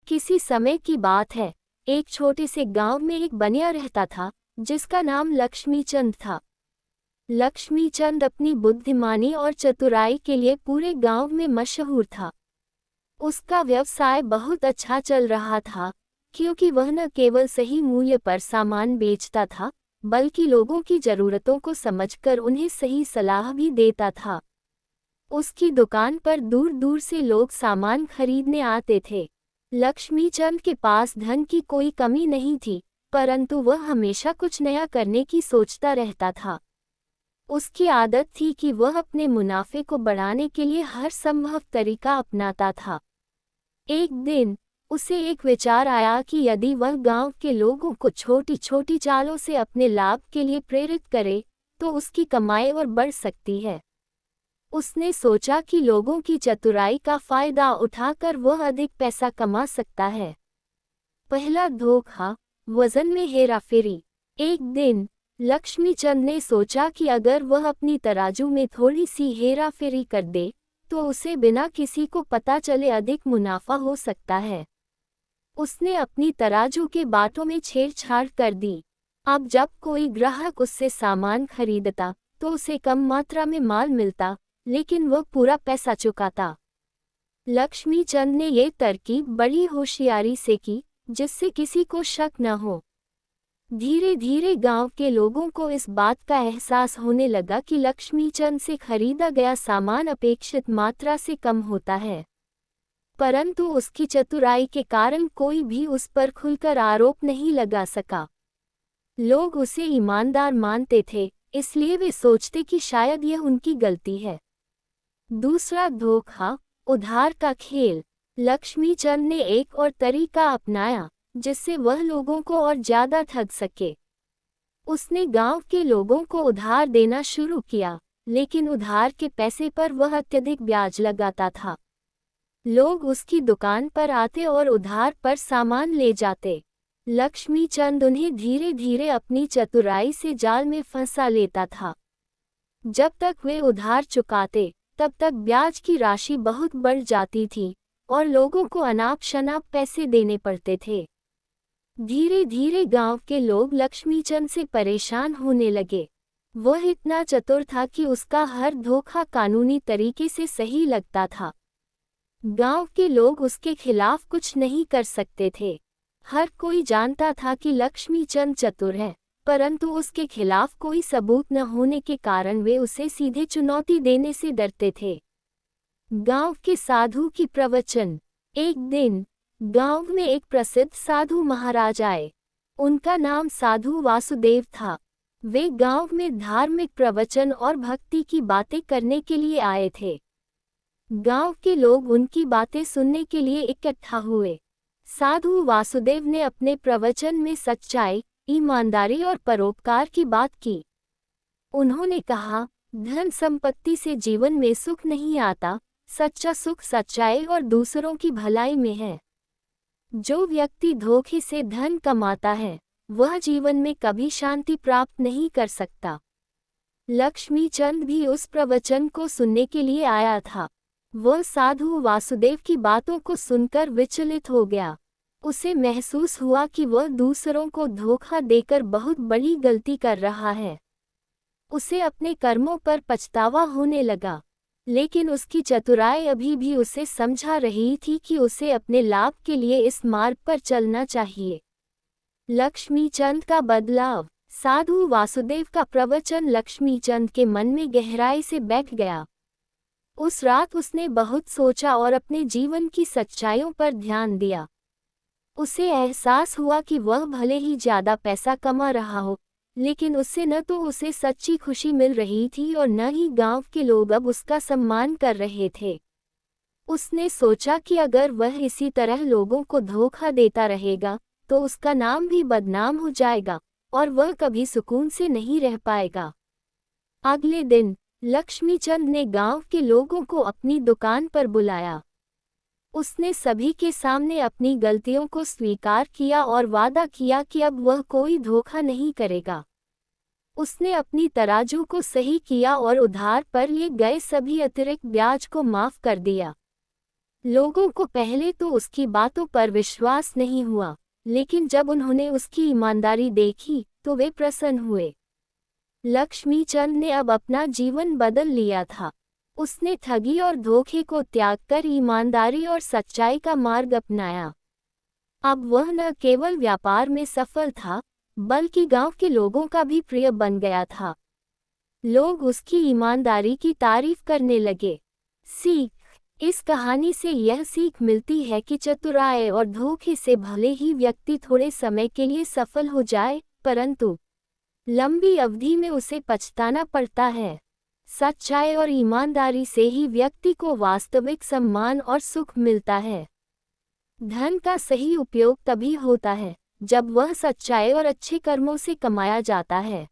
किसी समय की बात है। एक छोटे से गांव में एक बनिया रहता था जिसका नाम लक्ष्मीचंद था। लक्ष्मीचंद अपनी बुद्धिमानी और चतुराई के लिए पूरे गांव में मशहूर था। उसका व्यवसाय बहुत अच्छा चल रहा था, क्योंकि वह न केवल सही मूल्य पर सामान बेचता था, बल्कि लोगों की ज़रूरतों को समझकर उन्हें सही सलाह भी देता था। उसकी दुकान पर दूर दूर से लोग सामान खरीदने आते थे। लक्ष्मीचंद के पास धन की कोई कमी नहीं थी, परंतु वह हमेशा कुछ नया करने की सोचता रहता था। उसकी आदत थी कि वह अपने मुनाफे को बढ़ाने के लिए हर संभव तरीका अपनाता था। एक दिन उसे एक विचार आया कि यदि वह गांव के लोगों को छोटी छोटी चालों से अपने लाभ के लिए प्रेरित करे, तो उसकी कमाई और बढ़ सकती है। उसने सोचा कि लोगों की चतुराई का फायदा उठाकर वह अधिक पैसा कमा सकता है। पहला धोखा, वजन में हेराफेरी। एक दिन लक्ष्मीचंद ने सोचा कि अगर वह अपनी तराजू में थोड़ी सी हेराफेरी कर दे, तो उसे बिना किसी को पता चले अधिक मुनाफा हो सकता है। उसने अपनी तराजू के बाटों में छेड़छाड़ कर दी। अब जब कोई ग्राहक उससे सामान खरीदता, तो उसे कम मात्रा में माल मिलता, लेकिन वह पूरा पैसा चुकाता। लक्ष्मीचंद ने ये तरकीब बड़ी होशियारी से की, जिससे किसी को शक न हो। धीरे धीरे गांव के लोगों को इस बात का एहसास होने लगा कि लक्ष्मीचंद से खरीदा गया सामान अपेक्षित मात्रा से कम होता है, परंतु उसकी चतुराई के कारण कोई भी उस पर खुलकर आरोप नहीं लगा सका। लोग उसे ईमानदार मानते थे, इसलिए वे सोचते कि शायद यह उनकी गलती है। दूसरा धोखा, उधार का खेल। लक्ष्मीचंद ने एक और तरीका अपनाया, जिससे वह लोगों को और ज्यादा ठग सके। उसने गांव के लोगों को उधार देना शुरू किया, लेकिन उधार के पैसे पर वह अत्यधिक ब्याज लगाता था। लोग उसकी दुकान पर आते और उधार पर सामान ले जाते। लक्ष्मीचंद उन्हें धीरे धीरे अपनी चतुराई से जाल में फंसा लेता था। जब तक वे उधार चुकाते, तब तक ब्याज की राशि बहुत बढ़ जाती थी और लोगों को अनाप शनाप पैसे देने पड़ते थे। धीरे धीरे गांव के लोग लक्ष्मीचंद से परेशान होने लगे। वह इतना चतुर था कि उसका हर धोखा कानूनी तरीके से सही लगता था। गांव के लोग उसके खिलाफ कुछ नहीं कर सकते थे। हर कोई जानता था कि लक्ष्मीचंद चतुर है, परंतु उसके खिलाफ कोई सबूत न होने के कारण वे उसे सीधे चुनौती देने से डरते थे। गांव के साधु की प्रवचन। एक दिन गांव में एक प्रसिद्ध साधु महाराज आए। उनका नाम साधु वासुदेव था। वे गांव में धार्मिक प्रवचन और भक्ति की बातें करने के लिए आए थे। गांव के लोग उनकी बातें सुनने के लिए इकट्ठा हुए। साधु वासुदेव ने अपने प्रवचन में सच्चाई, ईमानदारी और परोपकार की बात की। उन्होंने कहा, धन संपत्ति से जीवन में सुख नहीं आता, सच्चा सुख सच्चाई और दूसरों की भलाई में है। जो व्यक्ति धोखे से धन कमाता है, वह जीवन में कभी शांति प्राप्त नहीं कर सकता। लक्ष्मीचंद भी उस प्रवचन को सुनने के लिए आया था। वह साधु वासुदेव की बातों को सुनकर विचलित हो गया। उसे महसूस हुआ कि वह दूसरों को धोखा देकर बहुत बड़ी गलती कर रहा है। उसे अपने कर्मों पर पछतावा होने लगा, लेकिन उसकी चतुराई अभी भी उसे समझा रही थी कि उसे अपने लाभ के लिए इस मार्ग पर चलना चाहिए। लक्ष्मीचंद का बदलाव। साधु वासुदेव का प्रवचन लक्ष्मीचंद के मन में गहराई से बैठ गया। उस रात उसने बहुत सोचा और अपने जीवन की सच्चाइयों पर ध्यान दिया। उसे एहसास हुआ कि वह भले ही ज्यादा पैसा कमा रहा हो, लेकिन उससे न तो उसे सच्ची खुशी मिल रही थी और न ही गांव के लोग अब उसका सम्मान कर रहे थे। उसने सोचा कि अगर वह इसी तरह लोगों को धोखा देता रहेगा, तो उसका नाम भी बदनाम हो जाएगा और वह कभी सुकून से नहीं रह पाएगा। अगले दिन लक्ष्मीचंद ने गांव के लोगों को अपनी दुकान पर बुलाया। उसने सभी के सामने अपनी गलतियों को स्वीकार किया और वादा किया कि अब वह कोई धोखा नहीं करेगा। उसने अपनी तराजू को सही किया और उधार पर लिए गए सभी अतिरिक्त ब्याज को माफ कर दिया। लोगों को पहले तो उसकी बातों पर विश्वास नहीं हुआ, लेकिन जब उन्होंने उसकी ईमानदारी देखी तो वे प्रसन्न हुए। लक्ष्मीचंद ने अब अपना जीवन बदल लिया था। उसने ठगी और धोखे को त्याग कर ईमानदारी और सच्चाई का मार्ग अपनाया। अब वह न केवल व्यापार में सफल था, बल्कि गांव के लोगों का भी प्रिय बन गया था। लोग उसकी ईमानदारी की तारीफ करने लगे। सीख: इस कहानी से यह सीख मिलती है कि चतुराई और धोखे से भले ही व्यक्ति थोड़े समय के लिए सफल हो जाए, परंतु लंबी अवधि में उसे पछताना पड़ता है। सच्चाई और ईमानदारी से ही व्यक्ति को वास्तविक सम्मान और सुख मिलता है। धन का सही उपयोग तभी होता है जब वह सच्चाई और अच्छे कर्मों से कमाया जाता है।